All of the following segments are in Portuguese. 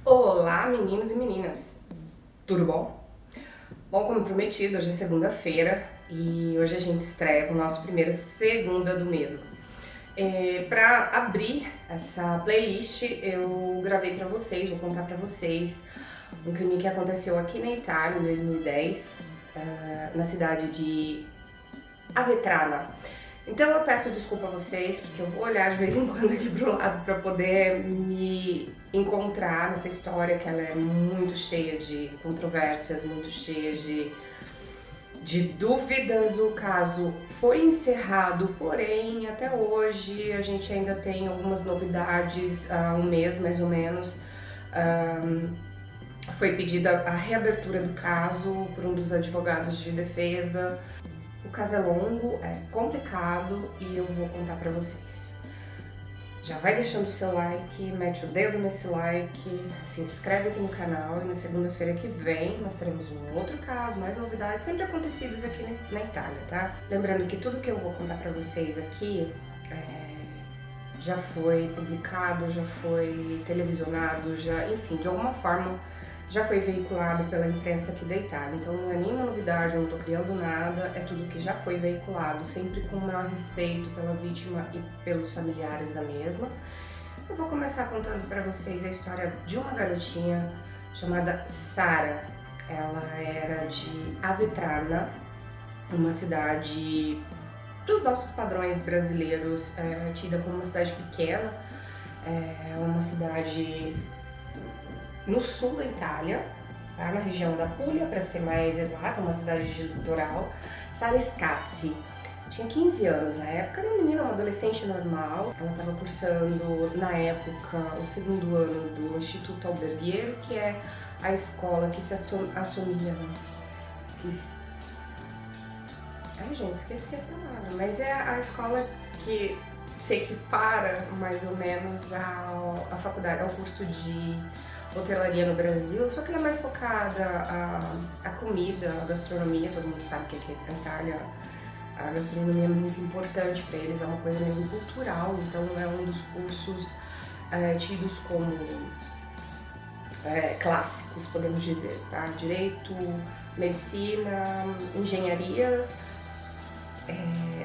Olá, meninos e meninas, tudo bom? Bom, como prometido, hoje é segunda-feira e hoje a gente estreia com o nosso primeiro Segunda do Medo. Para abrir essa playlist, eu gravei para vocês, vou contar para vocês um crime que aconteceu aqui na Itália em 2010, na cidade de Avetrana. Então eu peço desculpa a vocês, porque eu vou olhar de vez em quando aqui pro lado para poder me encontrar nessa história, que ela é muito cheia de controvérsias, muito cheia de dúvidas. O caso foi encerrado, porém até hoje a gente ainda tem algumas novidades, há um mês mais ou menos. Foi pedida a reabertura do caso por um dos advogados de defesa. O caso é longo, é complicado e eu vou contar pra vocês. Já vai deixando o seu like, mete o dedo nesse like, se inscreve aqui no canal e na segunda-feira que vem nós teremos um outro caso, mais novidades, sempre acontecidos aqui na Itália, tá? Lembrando que tudo que eu vou contar pra vocês aqui já foi publicado, já foi televisionado, enfim, de alguma forma já foi veiculado pela imprensa aqui da Itália. Então não é nenhuma novidade, eu não tô criando nada, é tudo que já foi veiculado, sempre com o maior respeito pela vítima e pelos familiares da mesma. Eu vou começar contando para vocês a história de uma garotinha chamada Sara. Ela era de Avetrana, uma cidade dos nossos padrões brasileiros, tida como uma cidade pequena, uma cidade no sul da Itália, tá? Na região da Puglia, para ser mais exata, uma cidade de litoral. Sara Scazzi tinha 15 anos na época, era uma menina, uma adolescente normal. Ela estava cursando, na época, o segundo ano do Instituto Alberghiero, que é a escola que se associa, né? Ai, gente, esqueci a palavra, mas é a escola que se equipara mais ou menos à faculdade, ao curso de hotelaria no Brasil, só que ela é mais focada a comida, a gastronomia. Todo mundo sabe que aqui na Itália a gastronomia é muito importante para eles, é uma coisa mesmo cultural, então é um dos cursos tidos como clássicos, podemos dizer, tá? Direito, medicina, engenharias,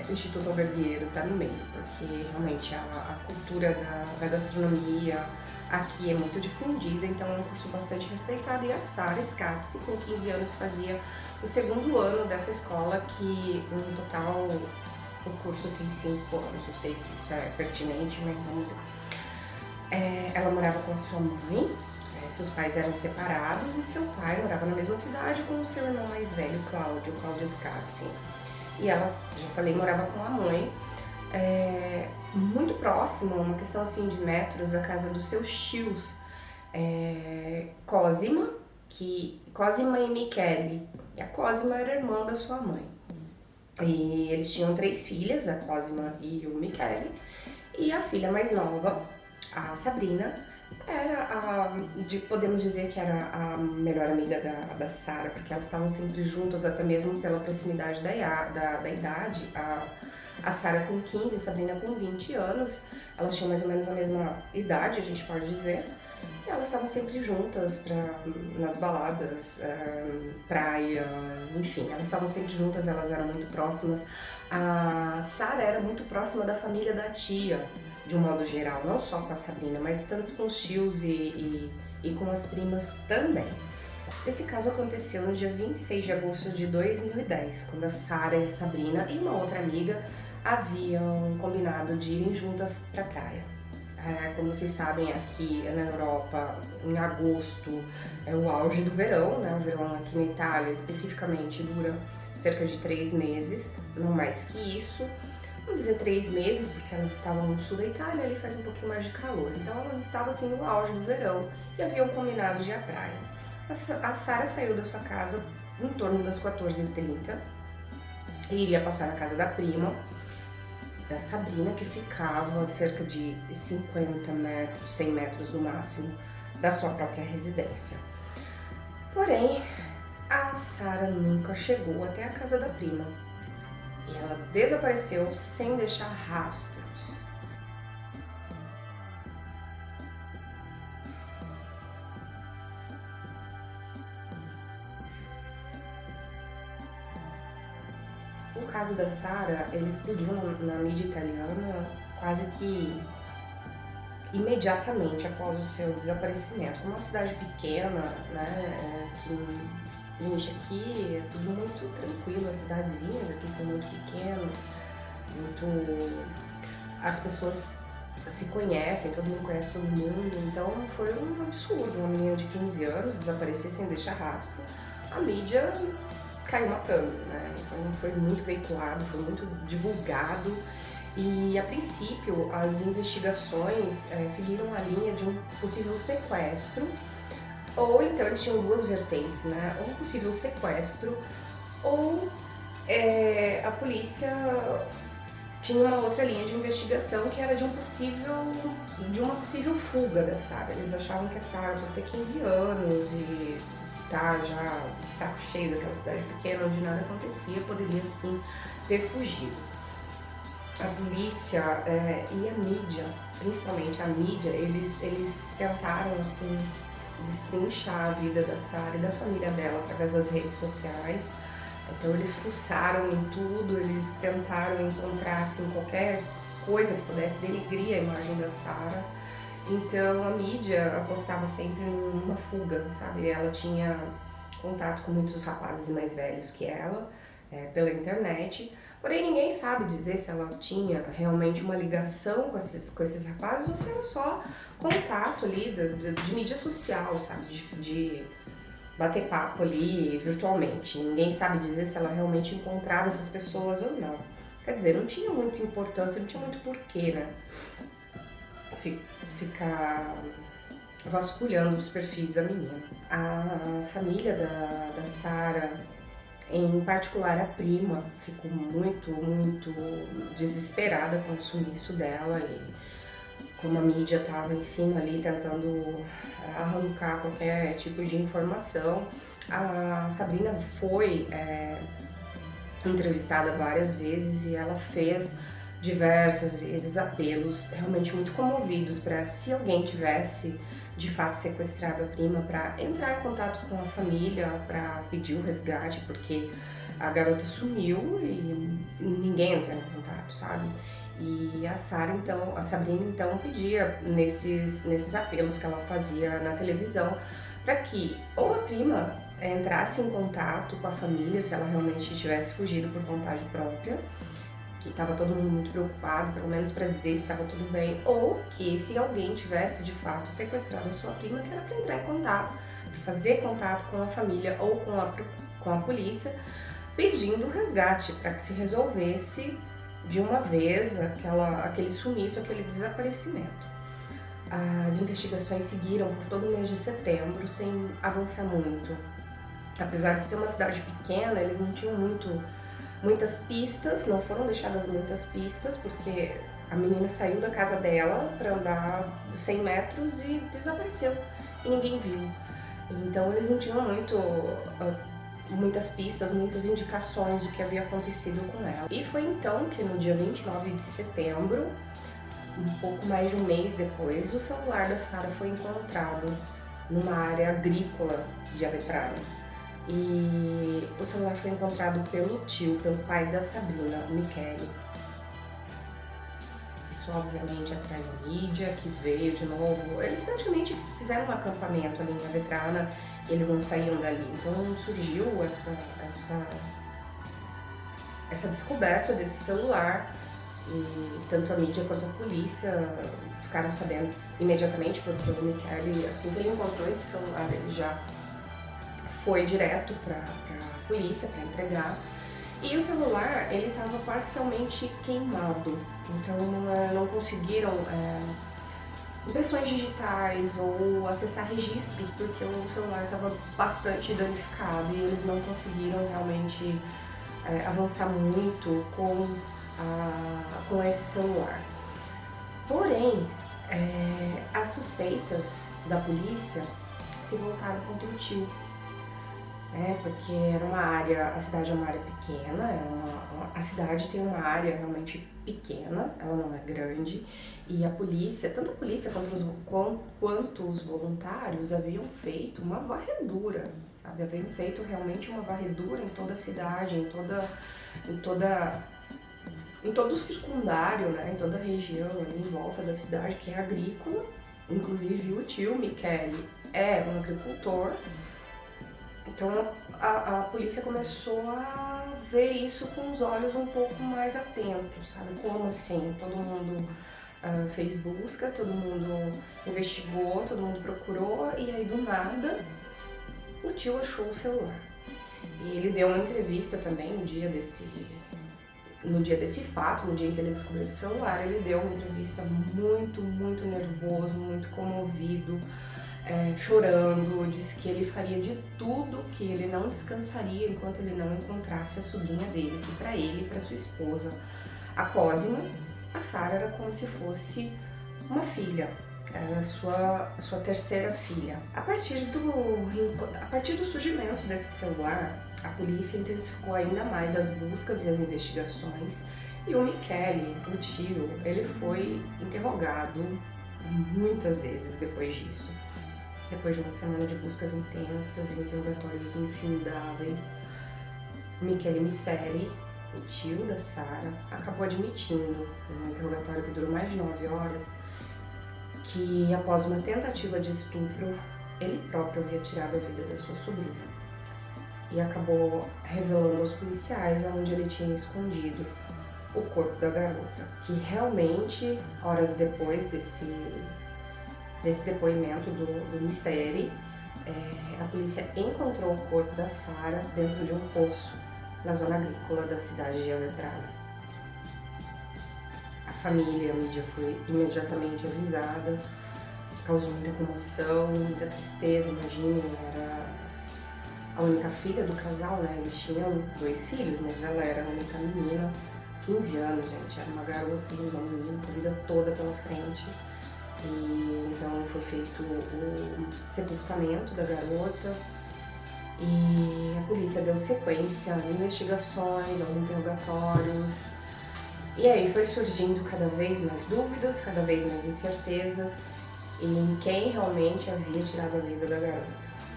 o Instituto Alberghiero tá no meio, porque realmente a cultura da gastronomia aqui é muito difundida, então é um curso bastante respeitado. E a Sara Scazzi, com 15 anos, fazia o segundo ano dessa escola, que no total o curso tem 5 anos, não sei se isso é pertinente, mas vamos lá. Ela morava com a sua mãe, seus pais eram separados e seu pai morava na mesma cidade com o seu irmão mais velho, Cláudio Scazzi. E ela, já falei, morava com a mãe, muito próximo, uma questão assim de metros, da casa dos seus tios, Cosima e Michele. E a Cosima era irmã da sua mãe. E eles tinham 3 filhas, a Cosima e o Michele. E a filha mais nova, a Sabrina, podemos dizer que era a melhor amiga da Sara, porque elas estavam sempre juntas, até mesmo pela proximidade da idade. A Sara com 15, a Sabrina com 20 anos, elas tinham mais ou menos a mesma idade, a gente pode dizer. E elas estavam sempre juntas nas baladas, praia, enfim, elas estavam sempre juntas, elas eram muito próximas. A Sara era muito próxima da família da tia, de um modo geral, não só com a Sabrina, mas tanto com os tios e com as primas também. Esse caso aconteceu no dia 26 de agosto de 2010, quando a Sara e a Sabrina e uma outra amiga haviam combinado de irem juntas para a praia. Como vocês sabem, aqui na Europa, em agosto é o auge do verão, né? O verão aqui na Itália especificamente dura cerca de 3 meses, não mais que isso. Vamos dizer 3 meses, porque elas estavam no sul da Itália, ali faz um pouquinho mais de calor. Então elas estavam assim no auge do verão e haviam combinado de ir à praia. A Sara saiu da sua casa em torno das 14h30 e iria passar na casa da prima, da Sabrina, que ficava a cerca de 50 metros, 100 metros no máximo, da sua própria residência. Porém, a Sara nunca chegou até a casa da prima e ela desapareceu sem deixar rastros. O caso da Sara, ele explodiu na mídia italiana quase que imediatamente após o seu desaparecimento. Como é uma cidade pequena, né, gente, aqui é tudo muito tranquilo, as cidadezinhas aqui são muito pequenas, muito... as pessoas se conhecem, todo mundo conhece todo mundo, então foi um absurdo uma menina de 15 anos desaparecer sem deixar rastro. A mídia caiu matando, né? Então foi muito veiculado, foi muito divulgado e a princípio as investigações seguiram a linha de um possível sequestro, ou então eles tinham duas vertentes, né? Ou um possível sequestro, ou a polícia tinha uma outra linha de investigação que era de uma possível fuga da Sara. Eles achavam que a Sara, por ter 15 anos e tá já de saco cheio daquela cidade pequena onde nada acontecia, poderia sim ter fugido. A polícia e a mídia, principalmente a mídia, eles tentaram assim destrinchar a vida da Sara e da família dela através das redes sociais. Então eles fuçaram em tudo, eles tentaram encontrar assim, qualquer coisa que pudesse denegrir a imagem da Sara. Então a mídia apostava sempre numa fuga, sabe? Ela tinha contato com muitos rapazes mais velhos que ela, pela internet. Porém ninguém sabe dizer se ela tinha realmente uma ligação com esses rapazes ou se era só contato ali de mídia social, sabe? De bater papo ali virtualmente. Ninguém sabe dizer se ela realmente encontrava essas pessoas ou não. Quer dizer, não tinha muita importância, não tinha muito porquê, né? Ficar vasculhando os perfis da menina. A família da Sara, em particular a prima, ficou muito, muito desesperada com o sumiço dela e como a mídia estava em cima ali tentando arrancar qualquer tipo de informação. A Sabrina foi entrevistada várias vezes e ela fez diversas vezes apelos realmente muito comovidos para, se alguém tivesse de fato sequestrado a prima, para entrar em contato com a família, para pedir o resgate, porque a garota sumiu e ninguém entrou em contato, sabe? E a Sabrina então pedia nesses apelos que ela fazia na televisão para que ou a prima entrasse em contato com a família se ela realmente tivesse fugido por vontade própria, que estava todo mundo muito preocupado, pelo menos para dizer se estava tudo bem, ou que se alguém tivesse de fato sequestrado a sua prima, que era para entrar em contato, para fazer contato com a família ou com a polícia, pedindo resgate para que se resolvesse de uma vez aquele sumiço, aquele desaparecimento. As investigações seguiram por todo o mês de setembro sem avançar muito. Apesar de ser uma cidade pequena, eles não tinham muitas pistas, não foram deixadas muitas pistas, porque a menina saiu da casa dela para andar 100 metros e desapareceu, e ninguém viu. Então eles não tinham muitas pistas, muitas indicações do que havia acontecido com ela. E foi então que no dia 29 de setembro, um pouco mais de um mês depois, o celular da Sara foi encontrado numa área agrícola de Avetrano. E o celular foi encontrado pelo pai da Sabrina, o Michele. Isso obviamente atraiu a mídia, que veio de novo. Eles praticamente fizeram um acampamento ali em Avetrana, eles não saíam dali. Então surgiu essa descoberta desse celular, e tanto a mídia quanto a polícia ficaram sabendo imediatamente, porque o Michele, assim que ele encontrou esse celular, ele já foi direto para a polícia para entregar. E o celular, ele estava parcialmente queimado, então não conseguiram impressões digitais ou acessar registros, porque o celular estava bastante danificado e eles não conseguiram realmente avançar muito com esse celular. Porém, as suspeitas da polícia se voltaram contra o tio. Porque era uma área, a cidade é uma área pequena, a cidade tem uma área realmente pequena, ela não é grande, e a polícia, tanto a polícia quanto os voluntários haviam feito uma varredura Haviam feito realmente uma varredura em toda a cidade, em todo o circundário, né, em toda a região ali em volta da cidade, que é agrícola. Inclusive o tio Michele é um agricultor. Então a polícia começou a ver isso com os olhos um pouco mais atentos, sabe? Como assim? Todo mundo fez busca, todo mundo investigou, todo mundo procurou, e aí do nada o tio achou o celular. E ele deu uma entrevista também no dia desse fato, no dia em que ele descobriu esse celular. Ele deu uma entrevista muito nervoso, muito comovido, chorando. Disse que ele faria de tudo, que ele não descansaria enquanto ele não encontrasse a sobrinha dele, que para ele e para sua esposa, a Cosima, a Sara era como se fosse uma filha. Era a sua terceira filha. A partir do surgimento desse celular, a polícia intensificou ainda mais as buscas e as investigações, e o Michele, o tio, ele foi interrogado muitas vezes depois disso. Depois de uma semana de buscas intensas e interrogatórios infindáveis, Michele Misseri, o tio da Sara, acabou admitindo, em um interrogatório que durou mais de 9 horas, que após uma tentativa de estupro, ele próprio havia tirado a vida da sua sobrinha. E acabou revelando aos policiais onde ele tinha escondido o corpo da garota, que realmente, horas depois desse depoimento do Misseri, a polícia encontrou o corpo da Sara dentro de um poço na zona agrícola da cidade de Avedrano. A família e a mídia foi imediatamente avisada, causou muita comoção, muita tristeza. Imagine, era a única filha do casal, né? Eles tinham 2 filhos, mas ela era a única menina, 15 anos, gente, era uma garota e uma menina com a vida toda pela frente. E então foi feito o sepultamento da garota e a polícia deu sequência às investigações, aos interrogatórios. E aí foi surgindo cada vez mais dúvidas, cada vez mais incertezas em quem realmente havia tirado a vida da garota.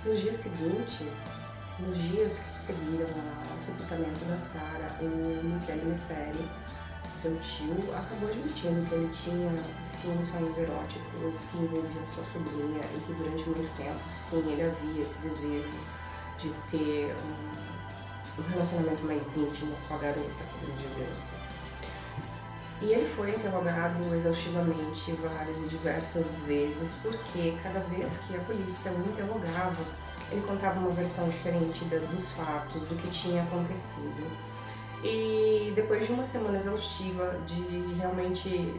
Nos dias que se seguiram ao sepultamento da Sara, o Michele Misseri, seu tio, acabou admitindo que ele tinha, sim, sonhos eróticos que envolviam sua sobrinha e que durante muito tempo, sim, ele havia esse desejo de ter um relacionamento mais íntimo com a garota, podemos dizer assim. E ele foi interrogado exaustivamente várias e diversas vezes, porque cada vez que a polícia o interrogava, ele contava uma versão diferente dos fatos, do que tinha acontecido. E depois de uma semana exaustiva de realmente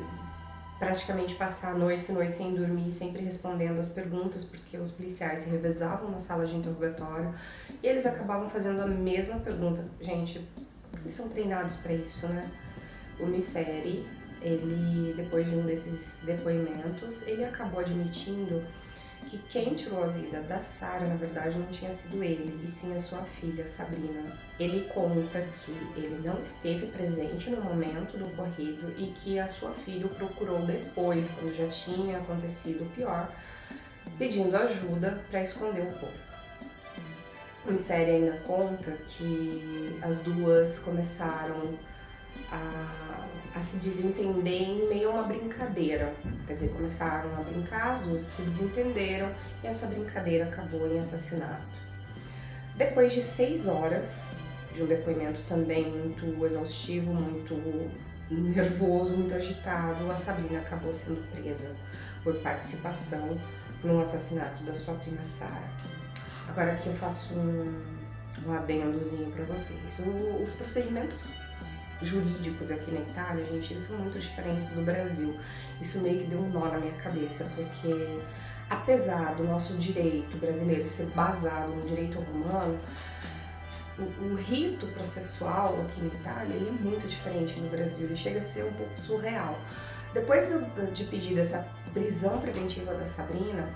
praticamente passar noites e noites sem dormir, sempre respondendo as perguntas, porque os policiais se revezavam na sala de interrogatório e eles acabavam fazendo a mesma pergunta. Gente, eles são treinados para isso, né? O Misseri, ele, depois de um desses depoimentos, ele acabou admitindo que quem tirou a vida da Sara, na verdade, não tinha sido ele, e sim a sua filha, Sabrina. Ele conta que ele não esteve presente no momento do ocorrido e que a sua filha o procurou depois, quando já tinha acontecido o pior, pedindo ajuda para esconder o corpo. O Misseri ainda conta que as duas começaram a se desentender em meio a uma brincadeira. Quer dizer, começaram a brincar, as duas se desentenderam e essa brincadeira acabou em assassinato. Depois de 6 horas de um depoimento também muito exaustivo, muito nervoso, muito agitado, a Sabrina acabou sendo presa por participação no assassinato da sua prima Sara. Agora aqui eu faço um adendozinho para vocês. Os procedimentos jurídicos aqui na Itália, gente, eles são muito diferentes do Brasil. Isso meio que deu um nó na minha cabeça, porque apesar do nosso direito brasileiro ser baseado no direito romano, o rito processual aqui na Itália, ele é muito diferente do Brasil, ele chega a ser um pouco surreal. Depois de pedir essa prisão preventiva da Sabrina,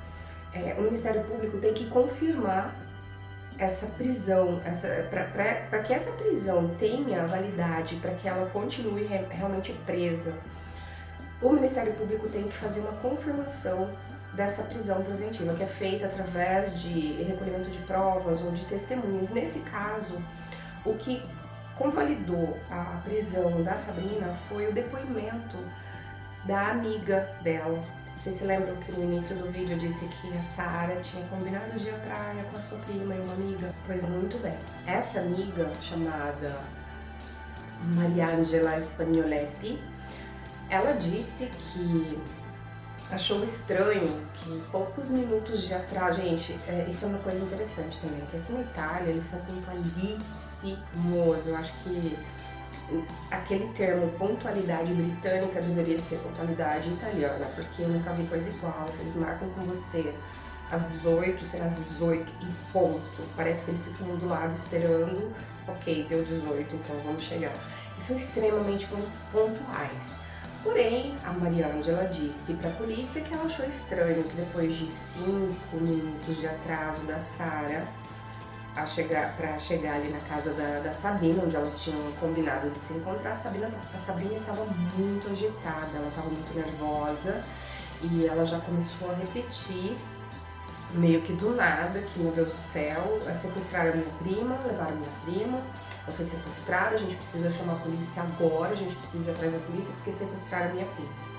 o Ministério Público tem que confirmar essa prisão, para que essa prisão tenha validade, para que ela continue realmente presa, o Ministério Público tem que fazer uma confirmação dessa prisão preventiva, que é feita através de recolhimento de provas ou de testemunhas. Nesse caso, o que convalidou a prisão da Sabrina foi o depoimento da amiga dela. Vocês se lembram que no início do vídeo eu disse que a Sara tinha combinado de ir à praia com a sua prima e uma amiga? Pois muito bem. Essa amiga, chamada Mariangela Spagnoletti, ela disse que achou estranho que poucos minutos de atraso... Gente, isso é uma coisa interessante também, que aqui na Itália eles são pontualíssimos. Eu acho que aquele termo pontualidade britânica deveria ser pontualidade italiana, porque eu nunca vi coisa igual. Se eles marcam com você às 18, será às 18 e ponto. Parece que eles ficam do lado esperando, ok, deu 18, então vamos chegar. E são extremamente pontuais. Porém, a Mariangela disse para a polícia que ela achou estranho que depois de 5 minutos de atraso da Sara para chegar ali na casa da Sabrina, onde elas tinham combinado de se encontrar, a Sabrina estava muito agitada, ela estava muito nervosa e ela já começou a repetir, meio que do nada, que meu Deus do céu, sequestraram a minha prima, levaram a minha prima, ela foi sequestrada, a gente precisa chamar a polícia agora, a gente precisa ir atrás da polícia porque sequestraram a minha prima.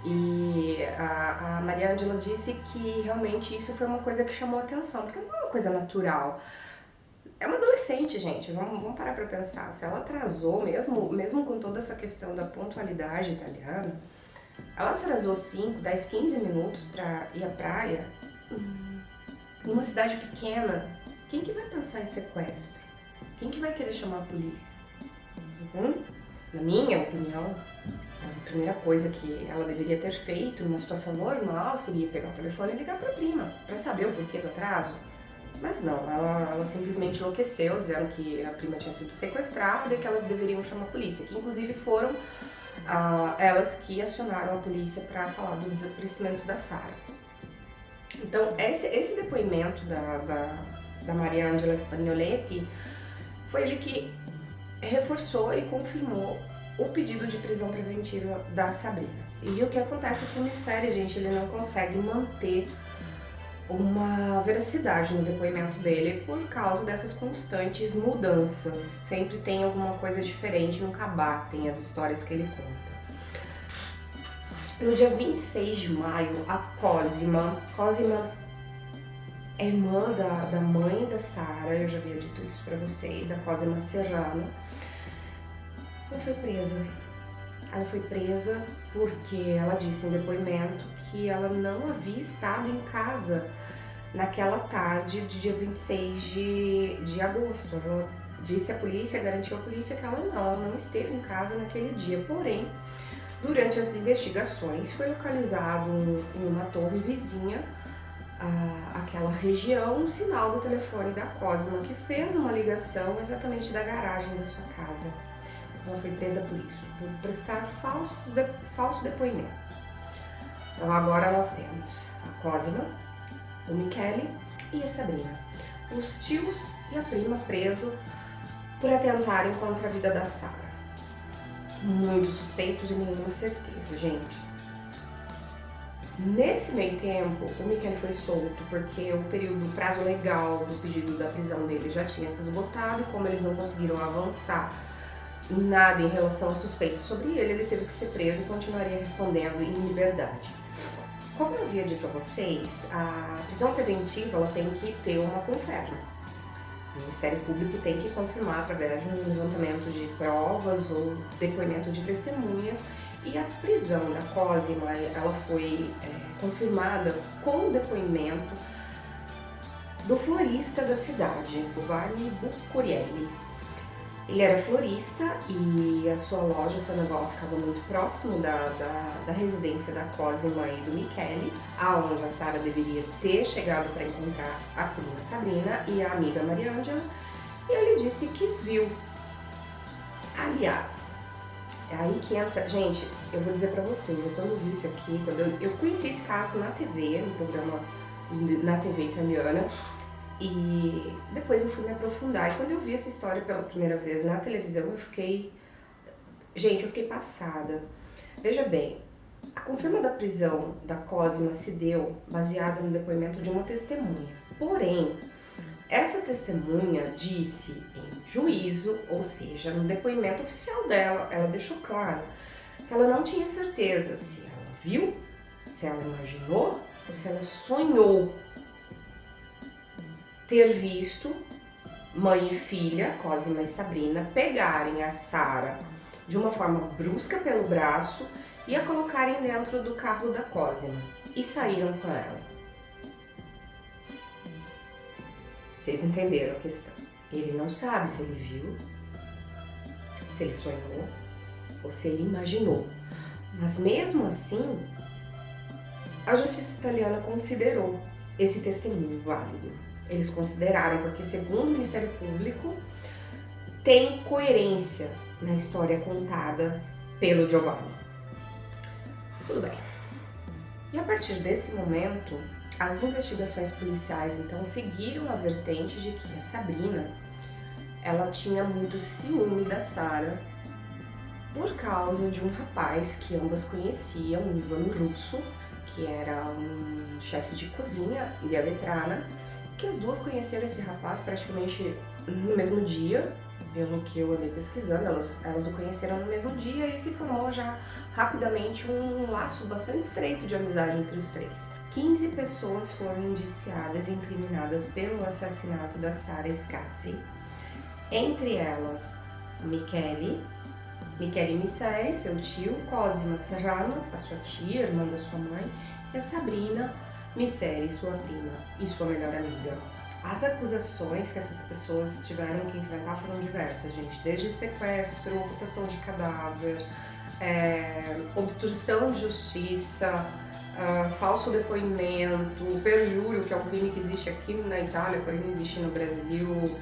E a Mariangela disse que realmente isso foi uma coisa que chamou a atenção, porque não é uma coisa natural. É uma adolescente, gente, vamos parar pra pensar. Se ela atrasou, mesmo com toda essa questão da pontualidade italiana, ela atrasou 5, 10, 15 minutos pra ir à praia, numa cidade pequena. Quem que vai pensar em sequestro? Quem que vai querer chamar a polícia? Na minha opinião, a primeira coisa que ela deveria ter feito numa situação normal seria pegar o telefone e ligar para a prima, para saber o porquê do atraso. Mas não, ela simplesmente enlouqueceu, dizendo que a prima tinha sido sequestrada e que elas deveriam chamar a polícia, que inclusive foram elas que acionaram a polícia para falar do desaparecimento da Sara. Então, esse depoimento da Mariangela Spagnoletti foi ele que reforçou e confirmou o pedido de prisão preventiva da Sabrina. E o que acontece com o mistério, gente, ele não consegue manter uma veracidade no depoimento dele por causa dessas constantes mudanças. Sempre tem alguma coisa diferente, nunca batem as histórias que ele conta. No dia 26 de maio, a Cosima é irmã da mãe da Sara, eu já havia dito isso pra vocês, a Cosima Serrano, ela foi presa. Ela foi presa porque ela disse em depoimento que ela não havia estado em casa naquela tarde de dia 26 de agosto. Ela disse à polícia, garantiu à polícia que ela não esteve em casa naquele dia. Porém, durante as investigações, foi localizado em uma torre vizinha àquela região um sinal do telefone da Cosima, que fez uma ligação exatamente da garagem da sua casa. Ela foi presa por isso, por prestar falso depoimento. Então agora nós temos a Cosima, o Michele e a Sabrina. Os tios e a prima presos por atentarem contra a vida da Sara. Muitos suspeitos e nenhuma certeza, gente. Nesse meio tempo, o Michele foi solto porque o prazo legal do pedido da prisão dele já tinha se esgotado e como eles não conseguiram avançar nada em relação a suspeita sobre ele teve que ser preso e continuaria respondendo em liberdade. Como eu havia dito a vocês, a prisão preventiva ela tem que ter uma conferma. O Ministério Público tem que confirmar através de um levantamento de provas ou depoimento de testemunhas, e a prisão da Cosima ela foi confirmada com o depoimento do florista da cidade, o Giovanni Bucurielli. Ele era florista e a sua loja, seu negócio ficava muito próximo da residência da Cosima e do Michele, aonde a Sara deveria ter chegado para encontrar a prima Sabrina e a amiga Mariangela, e ele disse que viu. Aliás, é aí que entra... Gente, eu vou dizer pra vocês, quando vi isso aqui, quando eu conheci esse caso na TV, no programa na TV italiana, e depois eu fui me aprofundar. E quando eu vi essa história pela primeira vez na televisão, eu fiquei... Gente, eu fiquei passada. Veja bem, A confirma da prisão da Cosima se deu baseada no depoimento de uma testemunha. Porém, essa testemunha disse em juízo, ou seja, no depoimento oficial dela, ela deixou claro que ela não tinha certeza se ela viu, se ela imaginou ou se ela sonhou ter visto mãe e filha, Cosima e Sabrina, pegarem a Sara de uma forma brusca pelo braço e a colocarem dentro do carro da Cosima e saíram com ela. Vocês entenderam a questão? Ele não sabe se ele viu, se ele sonhou ou se ele imaginou. Mas mesmo assim, a justiça italiana considerou esse testemunho válido. Eles consideraram porque, segundo o Ministério Público, tem coerência na história contada pelo Giovanni. Tudo bem. E a partir desse momento, as investigações policiais então seguiram a vertente de que a Sabrina, ela tinha muito ciúme da Sara por causa de um rapaz que ambas conheciam, o Ivan Russo, que era um chefe de cozinha de Avetrana, que as duas conheceram esse rapaz praticamente no mesmo dia, pelo que eu andei pesquisando, elas o conheceram no mesmo dia e se formou já rapidamente um laço bastante estreito de amizade entre os três. 15 pessoas foram indiciadas e incriminadas pelo assassinato da Sara Scazzi, entre elas Michele Misseri, seu tio, Cosima Serrano, a sua tia, irmã da sua mãe, e a Sabrina Misseri, sua prima e sua melhor amiga. As acusações que essas pessoas tiveram que enfrentar foram diversas, gente, desde sequestro, ocultação de cadáver, obstrução de justiça, falso depoimento, perjúrio, que é um crime que existe aqui na Itália, porém não existe no Brasil,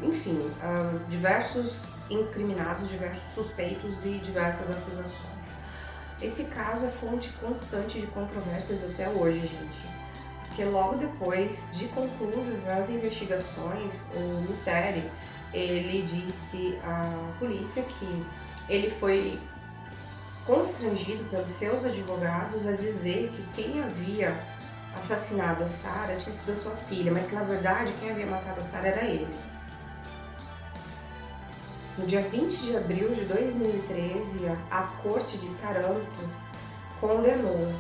enfim, diversos incriminados, diversos suspeitos e diversas acusações. Esse caso é fonte constante de controvérsias até hoje, gente, porque logo depois de conclusas as investigações, o Misseri, ele disse à polícia que ele foi constrangido pelos seus advogados a dizer que quem havia assassinado a Sara tinha sido a sua filha, mas que na verdade quem havia matado a Sara era ele. No dia 20 de abril de 2013, a Corte de Taranto condenou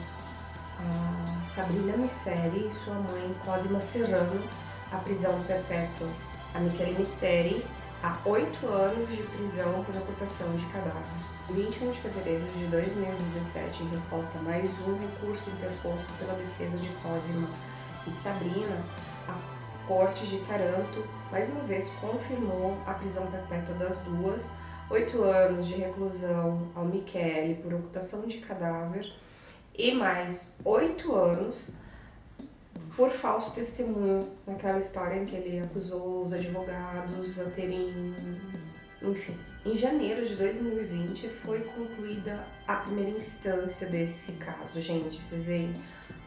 a Sabrina Misseri e sua mãe Cosima Serrano à prisão perpétua, a Michele Misseri a 8 anos de prisão por ocultação de cadáver. Em 21 de fevereiro de 2017, em resposta a mais um recurso interposto pela defesa de Cosima e Sabrina, a Corte de Taranto mais uma vez confirmou a prisão perpétua das duas, 8 anos de reclusão ao Michele por ocultação de cadáver e mais 8 anos por falso testemunho naquela história em que ele acusou os advogados a terem... Enfim, em janeiro de 2020 foi concluída a primeira instância desse caso, gente. Vocês veem,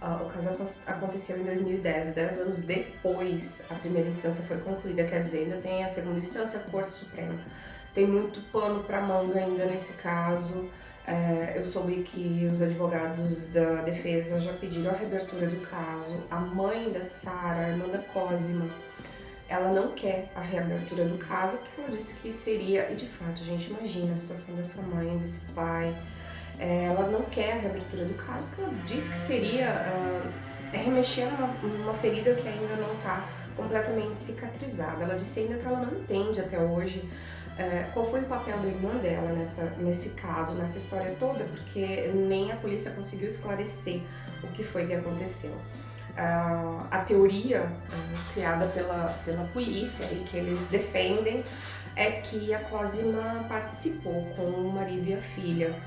o caso aconteceu em 2010, 10 anos depois a primeira instância foi concluída, quer dizer, ainda tem a segunda instância, a Corte Suprema. Tem muito pano para manga ainda nesse caso. Eu soube que os advogados da defesa já pediram a reabertura do caso. A mãe da Sara, a irmã da Cosima, ela não quer a reabertura do caso porque ela disse que seria, e de fato, gente, imagina a situação dessa mãe, desse pai. Ela não quer a reabertura do caso porque ela disse que seria remexer numa ferida que ainda não está completamente cicatrizada. Ela disse ainda que ela não entende até hoje qual foi o papel da irmã dela nesse caso, nessa história toda, porque nem a polícia conseguiu esclarecer o que foi que aconteceu. A teoria criada pela polícia e que eles defendem é que a Cosima participou com o marido e a filha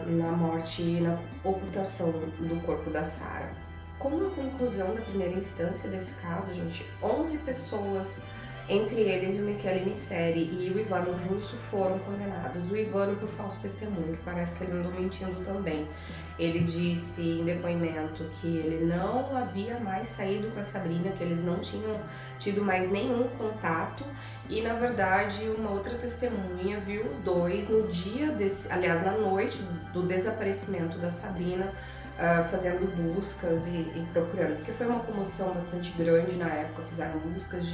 na morte e na ocultação do corpo da Sara. Com a conclusão da primeira instância desse caso, gente, 11 pessoas Entre eles, o Michele Misseri e o Ivano Russo foram condenados. O Ivano por falso testemunho, que parece que ele andou mentindo também. Ele disse em depoimento que ele não havia mais saído com a Sabrina, que eles não tinham tido mais nenhum contato. E, na verdade, uma outra testemunha viu os dois no dia aliás, na noite do desaparecimento da Sabrina, fazendo buscas e procurando, porque foi uma comoção bastante grande na época. Fizeram buscas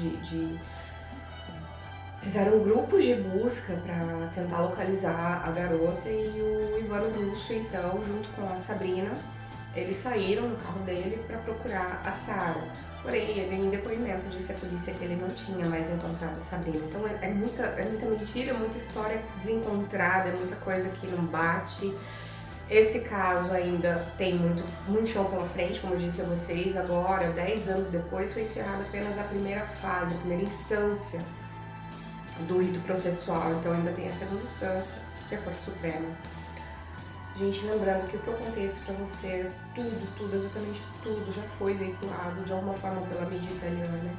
fizeram grupos de busca para tentar localizar a garota, e o Ivano Russo, então, junto com a Sabrina, eles saíram no carro dele para procurar a Sara. Porém, ele, em depoimento, disse à polícia que ele não tinha mais encontrado a Sabrina. Então é muita mentira, muita história desencontrada, é muita coisa que não bate. Esse caso ainda tem muito chão pela frente, como eu disse a vocês. Agora, 10 anos depois, foi encerrada apenas a primeira fase, a primeira instância do rito processual. Então ainda tem a segunda instância, que é a Corte Suprema. Gente, lembrando que o que eu contei aqui pra vocês, tudo, exatamente tudo, já foi veiculado de alguma forma pela mídia italiana.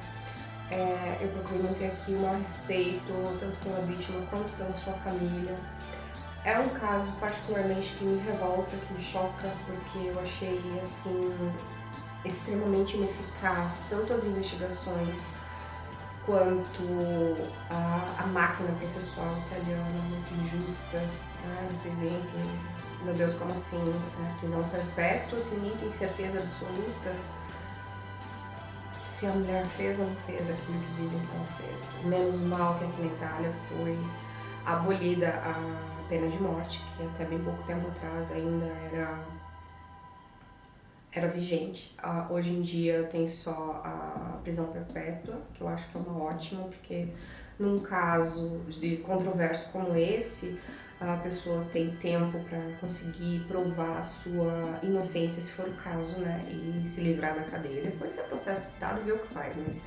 Eu procurei manter aqui o maior respeito, tanto pela vítima quanto pela sua família. É um caso particularmente que me revolta, que me choca, porque eu achei, assim, extremamente ineficaz, tanto as investigações quanto a máquina processual italiana, muito injusta, né? Vocês veem que, meu Deus, como assim? Prisão perpétua, se ninguém tem certeza absoluta se a mulher fez ou não fez aquilo que dizem que ela fez. Menos mal que aqui na Itália foi abolida a pena de morte, que até bem pouco tempo atrás ainda era vigente. Hoje em dia tem só a prisão perpétua, que eu acho que é uma ótima, porque num caso de controverso como esse, a pessoa tem tempo para conseguir provar a sua inocência, se for o caso, né, e se livrar da cadeia. Depois, se é processo de Estado, vê o que faz, mas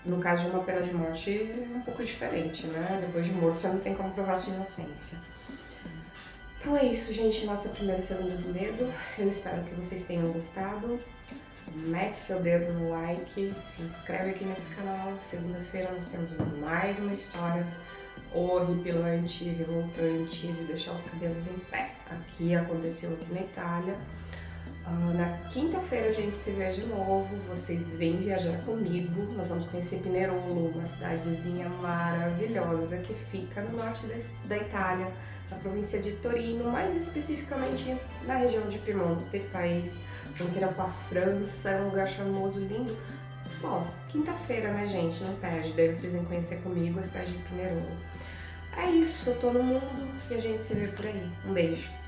no caso de uma pena de morte é um pouco diferente, né? Depois de morto você não tem como provar sua inocência. Então é isso, gente, nossa primeira e segunda do medo. Eu espero que vocês tenham gostado. Mete seu dedo no like, se inscreve aqui nesse canal. Segunda-feira nós temos mais uma história horripilante, revoltante, de deixar os cabelos em pé. Aqui aconteceu aqui na Itália. Na quinta-feira a gente se vê de novo, vocês vêm viajar comigo. Nós vamos conhecer Pinerolo, uma cidadezinha maravilhosa que fica no norte da Itália, na província de Torino, mais especificamente na região de Piemonte, faz fronteira com a França, é um lugar charmoso, lindo. Bom, quinta-feira, né, gente? Não perde, daí vocês vêm conhecer comigo a cidade de Pinerolo. É isso, eu tô no mundo e a gente se vê por aí. Um beijo!